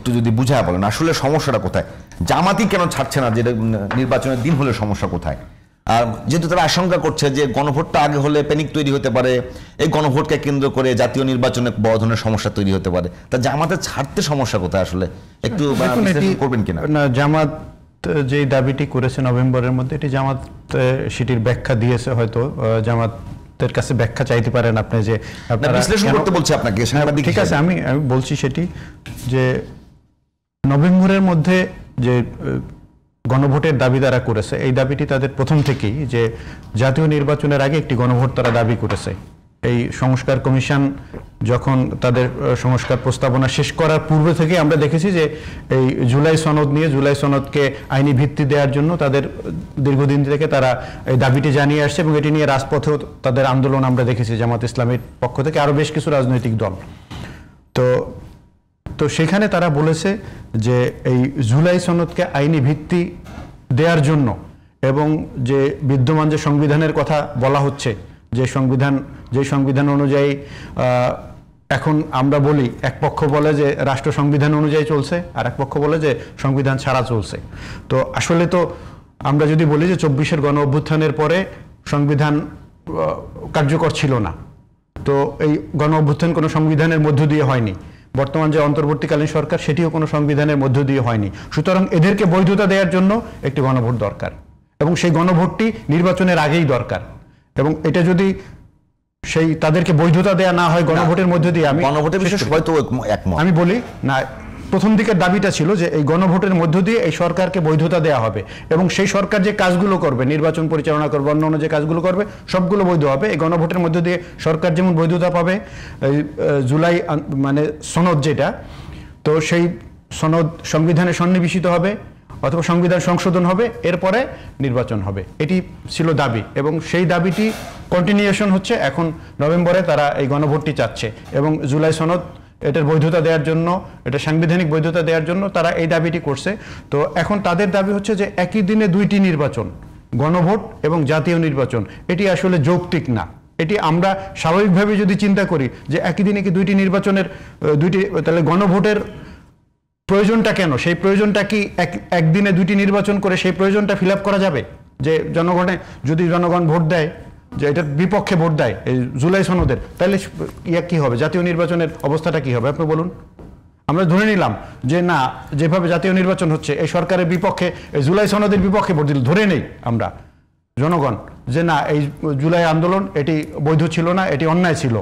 একটু যদি বুঝায় বলেন আসলে সমস্যাটা কোথায়, জামাতই কেন ছাড়ছে না, যেটা নির্বাচনের দিন হলে সমস্যা কোথায়? আর যেহেতু তারা আশঙ্কা করছে যে গণভোটটা আগে হলে প্যানিক তৈরি হতে পারে, এই গণভোটকে কেন্দ্র করে জাতীয় নির্বাচনে বড় ধরনের সমস্যা তৈরি হতে পারে, তা জামাতের ছাড়তে সমস্যা কোথায় আসলে একটু করবেন কিনা? না, জামাত যে দাবিটি করেছে নভেম্বরের মধ্যে, এটি জামাত সেটির ব্যাখ্যা দিয়েছে। হয়তো জামাতের কাছে ব্যাখ্যা চাইতে পারেন আপনি, যে বিশ্লেষণ করতে বলছে আপনাকে। ঠিক আছে, আমি বলছি সেটি, যে নভেম্বরের মধ্যে যে গণভোটের দাবি তারা করেছে, এই দাবিটি তাদের প্রথম থেকেই, যে জাতীয় নির্বাচনের আগে একটি গণভোট তারা দাবি করেছে। এই সংস্কার কমিশন যখন তাদের সংস্কার প্রস্তাবনা শেষ করার পূর্বে থেকে আমরা দেখেছি যে এই জুলাই সনদ নিয়ে, জুলাই সনদকে আইনি ভিত্তি দেওয়ার জন্য তাদের দীর্ঘদিন থেকে তারা এই দাবিটি জানিয়ে আসছে, এবং এটি নিয়ে রাজপথেও তাদের আন্দোলন আমরা দেখেছি জামাত ইসলামের পক্ষ থেকে, আরও বেশ কিছু রাজনৈতিক দল। তো সেখানে তারা বলেছে যে এই জুলাই সনদকে আইনি ভিত্তি দেওয়ার জন্য, এবং যে বিদ্যমান যে সংবিধানের কথা বলা হচ্ছে, যে সংবিধান অনুযায়ী এখন আমরা বলি, এক পক্ষ বলে যে রাষ্ট্র সংবিধান অনুযায়ী চলছে, আর এক পক্ষ বলে যে সংবিধান ছাড়া চলছে। তো আসলে তো আমরা যদি বলি যে 24-এর গণ অভ্যুত্থানের পরে সংবিধান কার্যকর ছিল না, তো এই গণ অভ্যুত্থান কোনো সংবিধানের মধ্য দিয়ে হয়নি। বর্তমান যে অন্তর্বর্তীকালীন সরকার, সেটিও কোনো সংবিধানের মধ্য দিয়ে হয়নি। সুতরাং এদেরকে বৈধতা দেওয়ার জন্য একটি গণভোট দরকার, এবং সেই গণভোটটি নির্বাচনের আগেই দরকার। এবং এটা যদি সেই তাদেরকে বৈধতা দেয়া না হয় গণভোটের মধ্যে দিয়ে, আমি বলি না, প্রথম দিকের দাবিটা ছিল যে এই গণভোটের মধ্য দিয়ে এই সরকারকে বৈধতা দেয়া হবে, এবং সেই সরকার যে কাজগুলো করবে, নির্বাচন পরিচালনা করবে, অন্যান্য যে কাজগুলো করবে, সবগুলো বৈধ হবে। এই গণভোটের মধ্য দিয়ে সরকার যেমন বৈধতা পাবে, জুলাই মানে সনদ যেটা, তো সেই সনদ সংবিধানে সন্নিবেশিত হবে, অথবা সংবিধান সংশোধন হবে, এরপরে নির্বাচন হবে। এটি ছিল দাবি, এবং সেই দাবিটি কন্টিনিউশন হচ্ছে। এখন নভেম্বরে তারা এই গণভোটটি চাচ্ছে, এবং জুলাই সনদ এটার বৈধতা দেওয়ার জন্য, এটা সাংবিধানিক বৈধতা দেওয়ার জন্য তারা এই দাবিটি করছে। তো এখন তাদের দাবি হচ্ছে যে একই দিনে দুইটি নির্বাচন, গণভোট এবং জাতীয় নির্বাচন, এটি আসলে যৌক্তিক না। এটি আমরা স্বাভাবিকভাবে যদি চিন্তা করি যে একই দিনে কি দুইটি নির্বাচনের তাহলে গণভোটের প্রয়োজনটা কেন? সেই প্রয়োজনটা কি একদিনে দুইটি নির্বাচন করে সেই প্রয়োজনটা ফিল আপ করা যাবে? যে যদি জনগণ ভোট দেয়, যে এটার বিপক্ষে ভোট দেয় এই জুলাই সনদের, তাহলে কি হবে? জাতীয় নির্বাচনের অবস্থাটা কি হবে আপনি বলুন? আমরা ধরে নিলাম যে না, যেভাবে জাতীয় নির্বাচন হচ্ছে, এই সরকারের বিপক্ষে, এই জুলাই সনদের বিপক্ষে ভোট দিল, ধরে নেই আমরা জনগণ যে না, এই জুলাই আন্দোলন এটি বৈধ ছিল না, এটি অন্যায় ছিল।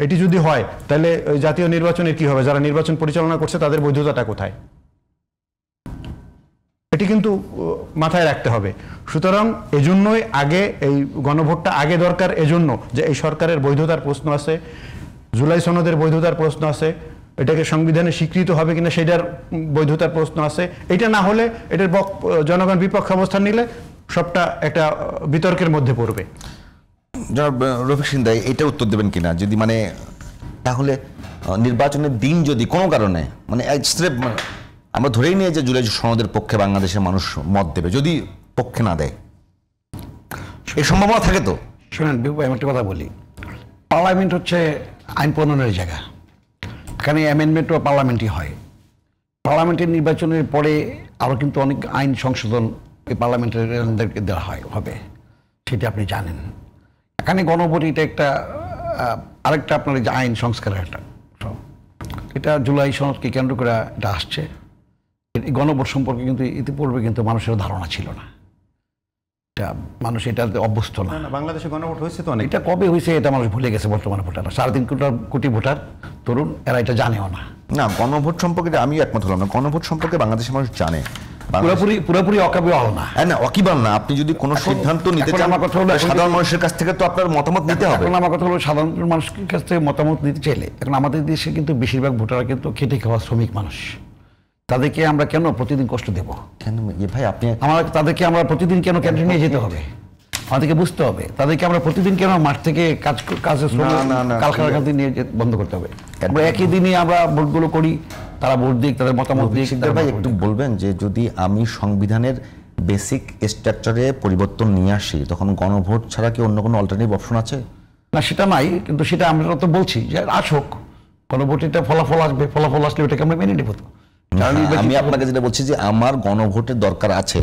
এটি যদি হয়, তাহলে ওই জাতীয় নির্বাচনের কি হবে? যারা নির্বাচন পরিচালনা করছে তাদের বৈধতাটা কোথায়? এটি কিন্তু মাথায় রাখতে হবে। সুতরাং এজন্যই আগে এই গণভোটটা আগে দরকার, এজন্য যে এই সরকারের বৈধতার প্রশ্ন আছে, জুলাই সনদের বৈধতার প্রশ্ন আছে, এটাকে সংবিধানে স্বীকৃত হবে কিনা সেটার বৈধতার প্রশ্ন আছে। এটা না হলে, এটার জনগণ বিপক্ষে অবস্থান নিলে সবটা একটা বিতর্কের মধ্যে পড়বে। রফিক সিন্দা এটা উত্তর দেবেন কিনা, যদি মানে তাহলে নির্বাচনের দিন যদি কোনো কারণে মানে আমরা ধরেই নিয়ে যে জুলাই সনদের পক্ষে বাংলাদেশের মানুষ মত দেবে, যদি পক্ষে না দেয়, এই সম্ভাবনা থাকে? তো শুনেন বিপু, আমি একটা কথা বলি, পার্লামেন্ট হচ্ছে আইন প্রণয়নের জায়গা। এখানে অ্যামেন্ডমেন্ট ও পার্লামেন্টই হয়। পার্লামেন্টের নির্বাচনের পরে আরও কিন্তু অনেক আইন সংশোধন এই পার্লামেন্টারিয়ানদেরকে দেওয়া হবে, সেটা আপনি জানেন। এখানে গণভোট এটা একটা আরেকটা আপনার যে আইন সংস্কারের একটা, এটা জুলাই সনদকে কেন্দ্র করে এটা আসছে। এই গণভোট সম্পর্কে কিন্তু ইতিপূর্বে কিন্তু মানুষের ধারণা ছিল না, এটা মানুষ এটাতে অভ্যস্ত না। বাংলাদেশে গণভোট হয়েছে তো, এটা কবে হয়েছে এটা মানুষ ভুলে গেছে। বর্তমানে ভোটাররা 3.5 কোটি ভোটার তরুণ, এরা এটা জানেও না। না, গণভোট সম্পর্কে আমি একমত হলাম না। গণভোট সম্পর্কে বাংলাদেশের মানুষ জানে, পুরোপুরি অকাবিল না। না, অকিবাল না। আপনি যদি কোনো সিদ্ধান্ত নিতে চান, আমার কথা হলো সাধারণ মানুষের কাছ থেকে তো আপনার মতামত নিতে হবে। এখন আমার কথা হলো সাধারণ মানুষের কাছ থেকে মতামত নিতে চাইলে, এখন আমাদের দেশে কিন্তু বেশিরভাগ ভোটাররা কিন্তু খেটে খাওয়া শ্রমিক মানুষ। তাদেরকে আমরা কেন প্রতিদিন কষ্ট দেব? কেন ভাই আপনি তাদেরকে আমরা প্রতিদিন কেন ক্যান্টিনে নিয়ে যেতে হবে? আমাদেরকে বুঝতে হবে তাদেরকে আমরা প্রতিদিন কেন মাঠ থেকে কাজে কারখানা নিয়ে বন্ধ করতে হবে? আমরা একই দিনে আমরা ভোটগুলো করি, তারা ভোট দিক, তাদের মতামত দিক। ভাই একটু বলবেন যে যদি আমি সংবিধানের বেসিক স্ট্রাকচারে পরিবর্তন নিয়ে আসি, তখন গণভোট ছাড়া কি অন্য কোনো অল্টারনেটিভ অপশন আছে? না, সেটা নাই, কিন্তু সেটা আমরা তো বলছি যে আসুক গণভোট, এটা ফলাফল আসবে, ফলাফল আসলে ওটাকে আমরা মেনে নেব। আমি আপনাকে যেটা বলছি যে আমার গণভোটের দরকার আছে,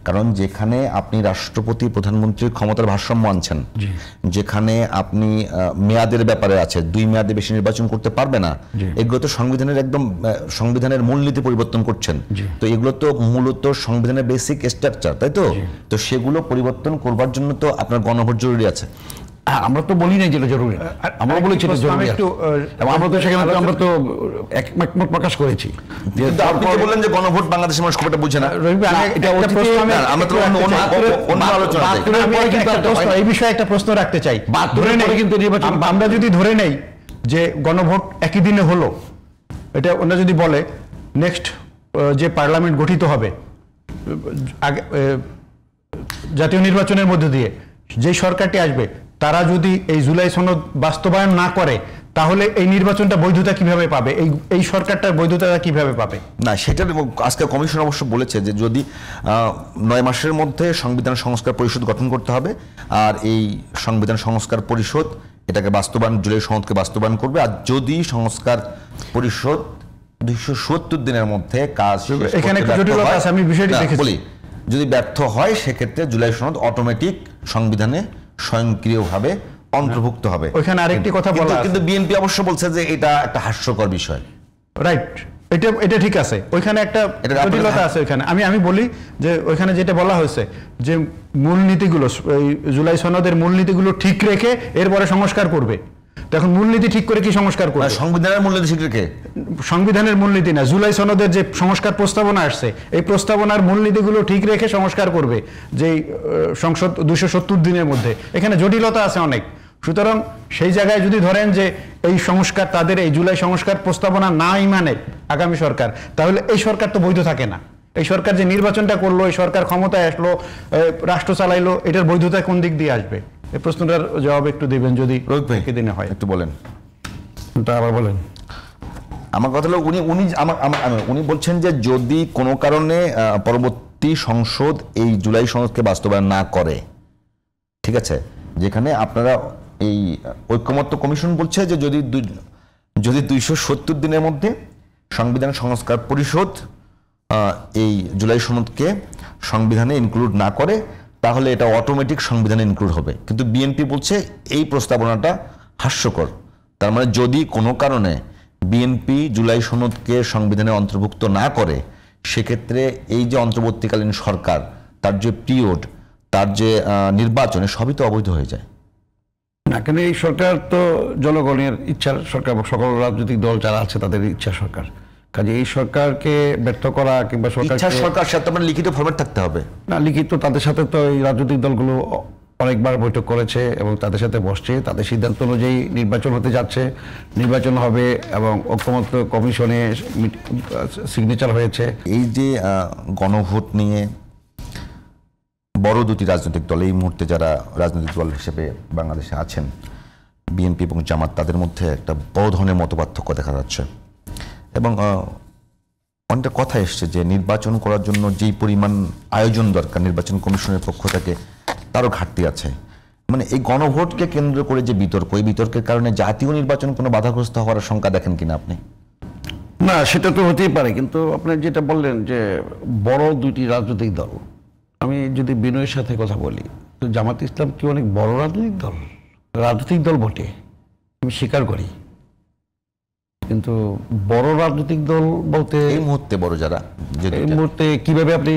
কারণ যেখানে আপনি রাষ্ট্রপতি প্রধানমন্ত্রীর ক্ষমতার ভারসাম্য আনছেন, যেখানে আপনি মেয়াদের ব্যাপারে আছে, 2 মেয়াদে বেশি নির্বাচন করতে পারবে না, এগুলো তো সংবিধানের একদম সংবিধানের মূলনীতি পরিবর্তন করছেন। তো এগুলো তো মূলত সংবিধানের বেসিক স্ট্রাকচার, তাই তো? তো সেগুলো পরিবর্তন করবার জন্য তো আপনার গণভোট জরুরি আছে। আমরা তো বলি নাই যেটা জরুরি, আমরা বলেছি এটা জরুরি, এবং আমরা তো সেখানে আমরা তো একমত প্রকাশ করেছি। কিন্তু আপনি যে বললেন যে গণভোট বাংলাদেশের মানুষ খুব একটা বুঝে না, আমরা তো অন্য আলোচনা এই বিষয়ে একটা প্রশ্ন রাখতে চাই। কিন্তু নির্বাচন আমরা যদি ধরে নেই যে গণভোট একই দিনে হলো, এটা ওরা যদি বলে নেক্সট যে পার্লামেন্ট গঠিত হবে জাতীয় নির্বাচনের মধ্য দিয়ে যে সরকারটি আসবে, তারা যদি এই জুলাই সনদ বাস্তবায়ন না করে, তাহলে এই নির্বাচনটা বৈধতা কিভাবে পাবে? এই সরকারটার বৈধতা কিভাবে পাবে? না, সেটা আজকে কমিশন অবশ্য বলেছে যে যদি 9 মাসের মধ্যে সংবিধান সংস্কার পরিষদ গঠন করতে হবে, আর এই সংবিধান সংস্কার পরিষদ এটাকে বাস্তবায়ন, জুলাই সনদকে বাস্তবায়ন করবে। আর যদি সংস্কার পরিষদ 270 দিনের মধ্যে কাজ এখানে একটু জটিলতা আছে, আমি বিষয়টি দেখেছি। যদি ব্যর্থ হয়, সেক্ষেত্রে জুলাই সনদ অটোমেটিক সংবিধানে স্বয়ংক্রিয়ভাবে অন্তর্ভুক্ত হবে। ওইখানে আরেকটি কথা বলা, কিন্তু বিএনপি অবশ্য বলছে যে এটা একটা হাস্যকর বিষয়। রাইট, এটা ঠিক আছে, ওইখানে একটা জটিলতা আছে। ওইখানে আমি বলি যে ওইখানে যেটা বলা হয়েছে যে মূলনীতিগুলো, এই জুলাই সনদের মূলনীতিগুলো ঠিক রেখে এরপরে সংস্কার করবে। তো এখন মূলনীতি ঠিক করে কি সংস্কার করবে? সংবিধানের মূলনীতি ঠিক রেখে, সংবিধানের মূলনীতি না, জুলাই সনদের যে সংস্কার প্রস্তাবনা আসছে, এই প্রস্তাবনার মূলনীতিগুলো ঠিক রেখে সংস্কার করবে যে সংসদ 270 দিনের মধ্যে। এখানে জটিলতা আছে অনেক। সুতরাং সেই জায়গায় যদি ধরেন যে এই সংস্কার, তাদের এই জুলাই সংস্কার প্রস্তাবনা নাই মানে আগামী সরকার, তাহলে এই সরকার তো বৈধ থাকে না। এই সরকার যে নির্বাচনটা করলো, এই সরকার ক্ষমতায় আসলো, রাষ্ট্র চালাইলো, এটার বৈধতা কোন দিক দিয়ে আসবে? এই প্রশ্নটার জবাব একটু দিবেন যদি দিনে হয়, একটু বলেন। আবার বলেন। আমার কথা হলো উনি বলছেন যে যদি কোনো কারণে পরবর্তী সংসদ এই জুলাই সনদকে বাস্তবায়ন না করে, ঠিক আছে, যেখানে আপনারা এই ঐকমত্য কমিশন বলছে যে যদি 270 দিনের মধ্যে সংবিধান সংস্কার পরিষদ এই জুলাই সনদকে সংবিধানে ইনক্লুড না করে, তাহলে এটা অটোমেটিক সংবিধানে ইনক্লুড হবে। কিন্তু বিএনপি বলছে এই প্রস্তাবনাটা হাস্যকর। তার মানে যদি কোনো কারণে বিএনপি জুলাই সনদকে সংবিধানে অন্তর্ভুক্ত না করে, সেক্ষেত্রে এই যে অন্তর্বর্তীকালীন সরকার, তার যে পিরিয়ড, তার যে নির্বাচনে, সবই তো অবৈধ হয়ে যায় না। কেন এই সরকার তো জনগণের ইচ্ছার সরকার, সকল রাজনৈতিক দল যারা আছে তাদের ইচ্ছা সরকার। কাজে এই সরকারকে ব্যর্থ করা কিংবা সরকার সাথে লিখিত ফরম্যাট থাকতে হবে না। লিখিত তাদের সাথে তো এই রাজনৈতিক দলগুলো অনেকবার বৈঠক করেছে এবং তাদের সাথে বসছে, তাদের সিদ্ধান্ত অনুযায়ী নির্বাচন হতে যাচ্ছে, নির্বাচন হবে এবং ঐকমত্য কমিশনে সিগনেচার হয়েছে। এই যে গণভোট নিয়ে বড় দুটি রাজনৈতিক দল, এই মুহূর্তে যারা রাজনৈতিক দল হিসেবে বাংলাদেশে আছেন, বিএনপি এবং জামাত, তাদের মধ্যে একটা বড় ধরনের মতপার্থক্য দেখা যাচ্ছে। এবং অনেকটা কথা এসছে যে নির্বাচন করার জন্য যেই পরিমাণ আয়োজন দরকার নির্বাচন কমিশনের পক্ষ থেকে, তারও ঘাটতি আছে। মানে এই গণভোটকে কেন্দ্র করে যে বিতর্ক, এই বিতর্কের কারণে জাতীয় নির্বাচন কোনো বাধাগ্রস্ত হওয়ার আশঙ্কা দেখেন কিনা আপনি? না, সেটা তো হতেই পারে, কিন্তু আপনি যেটা বললেন যে বড় দুইটি রাজনৈতিক দল, আমি যদি বিনয়ের সাথে কথা বলি, তো জামাত ইসলাম কি অনেক বড় রাজনৈতিক দল বটে, আমি স্বীকার করি। কিন্তু বড় রাজনৈতিক দল বলতে এই মুহূর্তে বড় যারা, এই মুহূর্তে কিভাবে আপনি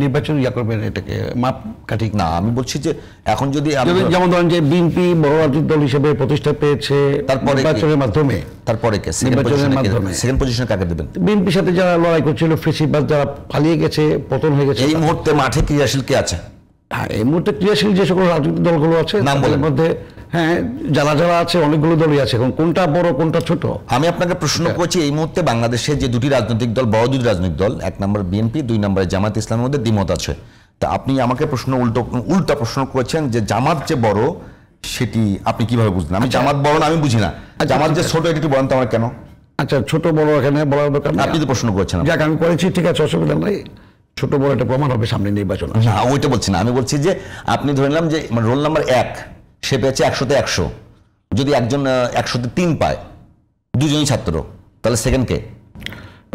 নির্বাচন করবেন, এটাকে মাপ কাঠি না। আমি বলছি যে এখন যদি যেমন ধরেন যে বিএনপি বড় রাজনৈতিক দল হিসেবে প্রতিষ্ঠা পেয়েছে তারপরে নির্বাচনের মাধ্যমে, তারপরে সেকেন্ড পজিশনে কাকে দেবেন? বিএনপির সাথে যারা লড়াই করছিল, ফেসিবাদ যারা পালিয়ে গেছে, পতন হয়ে গেছে, এই মুহূর্তে মাঠে ক্রিয়াশীল কে আছে? হ্যাঁ, এই মুহূর্তে ক্রিয়াশীল যে সকল রাজনৈতিক দলগুলো আছে তাদের মধ্যে, হ্যাঁ, যারা আছে অনেকগুলো দলই আছে। এখন কোনটা বড় কোনটা ছোট, আমি আপনাকে প্রশ্ন করছি। এই মুহূর্তে বাংলাদেশে যে দুটি রাজনৈতিক দল, বড় দুটি রাজনৈতিক দল, 1 নম্বর বিএনপি, 2 নম্বরে জামাত ইসলামের মধ্যে দ্বিমত আছে। তা আপনি আমাকে উল্টা প্রশ্ন করেছেন যে জামাত যে বড়, সেটি আপনি কিভাবে বুঝলেন? আমি জামাত বড় না, আমি বুঝি না। জামাত যে ছোট, এটি বলেন তো আমার কেন? আচ্ছা, ছোট বড় এখানে বলার দরকার, আপনি তো প্রশ্ন করেছেন। যাক, আমি করেছি, ঠিক আছে, অসুবিধা নাই। ছোট বড় একটা প্রমাণ হবে সামনে নির্বাচন। না, ওইটা বলছি না। আমি বলছি যে আপনি ধরে নিলাম যে রোল নাম্বার 1 সে পেয়েছে 100-তে 100, যদি একজন 100-তে 3 পায়, দুজনই ছাত্র, তাহলে সেকেন্ড কে?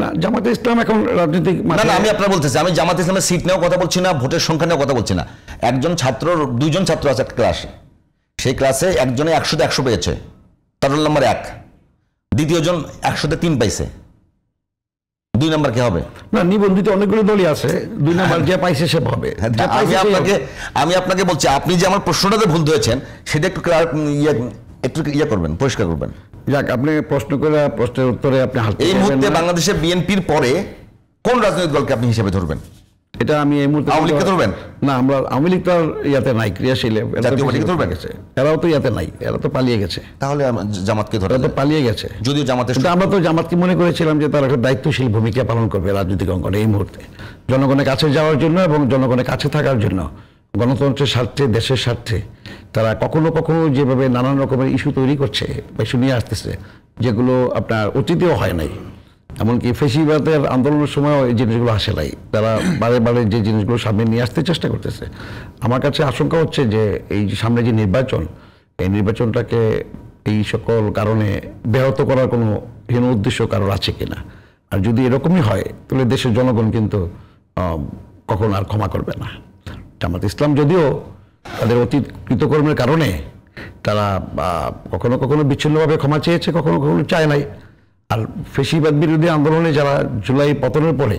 না, জামাতে ইসলাম এখন রাজনৈতিক না না, আমি আপনার বলতেছি, আমি জামাত ইসলামের সিট নিয়েও কথা বলছি না, ভোটের সংখ্যা নিয়েও কথা বলছি না। দুইজন ছাত্র আছে একটা ক্লাসে, সেই ক্লাসে একজনে 100-তে 100 পেয়েছে, তার রোল নাম্বার 1, দ্বিতীয়জন 100-তে 3 পাইছে, 2 নাম্বার কে হবে? না, নিবন্ধিত অনেকগুলো দলই আছে, 2 নাম্বার যে পাইছে সে পাবে। আমি আপনাকে বলছি, আপনি যে আমার প্রশ্নটাতে ভুল ধরেছেন সেটা একটু ইয়ে করবেন, পরিষ্কার করবেন। যাক, আপনি প্রশ্ন করে প্রশ্নের উত্তরে আপনি এই মুহূর্তে বাংলাদেশে বিএনপির পরে কোন রাজনৈতিক দলকে আপনি হিসেবে ধরবেন? এটা আমি এই মুহূর্তে আওয়ামী লীগকে ধরবেন? না, আমরা আওয়ামী লীগ তো আর ইয়াতে নাই, ক্রিয়াশীল। জাতীয় পার্টিকে ধরবেন? এরাও তো ইয়াতে নাই, এরা তো পালিয়ে গেছে। তাহলে জামাতকে ধরে, এরা তো পালিয়ে গেছে। যদিও জামাতের, আমরা তো জামাতকে মনে করেছিলাম যে তারা একটা দায়িত্বশীল ভূমিকা পালন করবে রাজনৈতিক অঙ্গনে এই মুহূর্তে, জনগণের কাছে যাওয়ার জন্য এবং জনগণের কাছে থাকার জন্য, গণতন্ত্রের স্বার্থে, দেশের স্বার্থে। তারা কখনো কখনো যেভাবে নানান রকমের ইস্যু তৈরি করছে বা ইস্যু নিয়ে আসতেছে, যেগুলো আপনার অতীতেও হয় নাই, এমনকি ফেসিবাদের আন্দোলনের সময়ও এই জিনিসগুলো আসে নাই। তারা বারে বারে যে জিনিসগুলো সামনে নিয়ে আসতে চেষ্টা করতেছে। আমার কাছে আশঙ্কা হচ্ছে যে এই সামনে যে নির্বাচন, এই নির্বাচনটাকে এই সকল কারণে ব্যাহত করার কোনো হীন উদ্দেশ্য কারোর আছে কিনা। আর যদি এরকমই হয় তাহলে দেশের জনগণ কিন্তু কখনো আর ক্ষমা করবে না। জামাত ইসলাম যদিও তাদের অতীত কৃতকর্মের কারণে তারা কখনো কখনো বিচ্ছিন্নভাবে ক্ষমা চেয়েছে, কখনো কখনো চায় নাই। আর ফেসিবাদ বিরোধী আন্দোলনে যারা জুলাই পতনের পরে,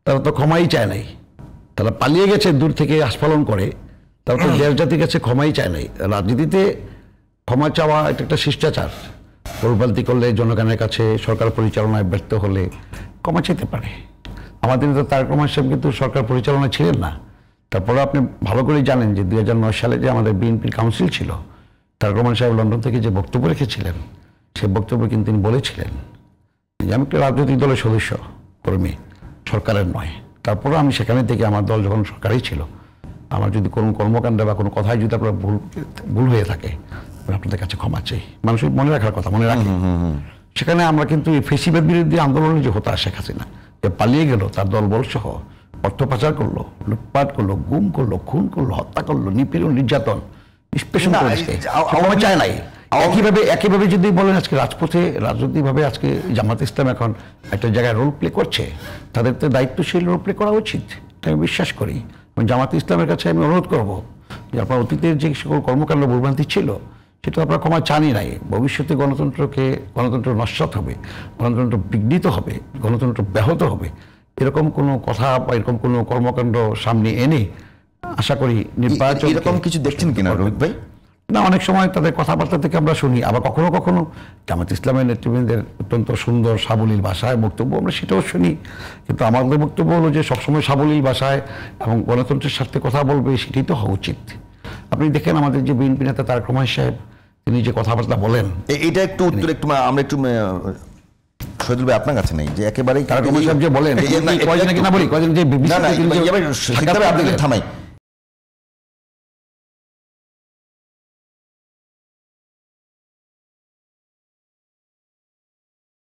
তারা তো ক্ষমাই চায় নাই, তারা পালিয়ে গেছে দূর থেকে আস্ফালন করে, তারা তো দেশ জাতির কাছে ক্ষমাই চায় নাই। রাজনীতিতে ক্ষমা চাওয়া এটা একটা শিষ্টাচার। ভুলভ্রান্তি করলে, জনগণের কাছে সরকার পরিচালনায় ব্যর্থ হলে ক্ষমা চেতে পারে। আমাদের তো তারেক রহমান সাহেব কিন্তু সরকার পরিচালনায় ছিলেন না। তারপরে আপনি ভালো করেই জানেন যে 2009 সালে যে আমাদের বিএনপির কাউন্সিল ছিল, তারেক রহমান সাহেব লন্ডন থেকে যে বক্তব্য রেখেছিলেন, সেই বক্তব্যে কিন্তু তিনি বলেছিলেন যে আমি একটা রাজনৈতিক দলের সদস্য, কর্মী, সরকারের নয়। তারপরে আমি সেখানে থেকে, আমার দল যখন সরকারই ছিল, আমার যদি কোনো কর্মকাণ্ডে বা কোনো কথায় যদি আপনার ভুল হয়ে থাকে, আমি আপনাদের কাছে ক্ষমা চাই। মানুষের মনে রাখার কথা মনে রাখি। সেখানে আমরা কিন্তু এই ফেসিবাদ বিরোধী আন্দোলনে যে হতাশ শেখ হাসিনা যে পালিয়ে গেল, তার দলবল সহ অর্থ পাচার করলো, লুটপাট করলো, গুম করলো, খুন করলো, হত্যা করলো, নিপীড়ন, নির্যাতন, নিষ্পেষণ চায় নাই। একইভাবে যদি বলেন আজকে রাজপথে রাজনৈতিকভাবে আজকে জামাত ইসলাম এখন একটা জায়গায় রোল প্লে করছে, তাদের তো দায়িত্বশীল রোল প্লে করা উচিত, আমি বিশ্বাস করি। জামাত ইসলামের কাছে আমি অনুরোধ করবো যে আপনার অতীতের যে সকল কর্মকাণ্ড ভুলভ্রান্তি ছিল, সেটা আপনারা ক্ষমা চানই নাই। ভবিষ্যতে গণতন্ত্র নস্যাৎ হবে, গণতন্ত্র বিঘ্নিত হবে, গণতন্ত্র ব্যাহত হবে, এরকম কোনো কথা বা এরকম কোনো কর্মকাণ্ড সামনে এনে আশা করি নির্বাচন। এরকম কিছু দেখছেন কিনা রোহিত ভাই? না, অনেক সময় তাদের কথাবার্তা থেকে আমরা শুনি, আবার কখনো কখনো জামাত ইসলামের নেতৃবৃন্দের অত্যন্ত সুন্দর সাবলীল ভাষায় বক্তব্য আমরা সেটাও শুনি। কিন্তু আমাদের বক্তব্য হলো যে সবসময় সাবলীল ভাষায় এবং গণতন্ত্রের স্বার্থে কথা বলবে, সেটাই তো হওয়া উচিত। আপনি দেখেন আমাদের যে বিএনপি নেতা তারেক রহমান সাহেব, তিনি যে কথাবার্তা বলেন, এটা একটু উত্তর আমরা একটু শহীদুল ভাই আপনার কাছে নেই যে একেবারেই তারেক রহমান সাহেব যে বলেন, থামাই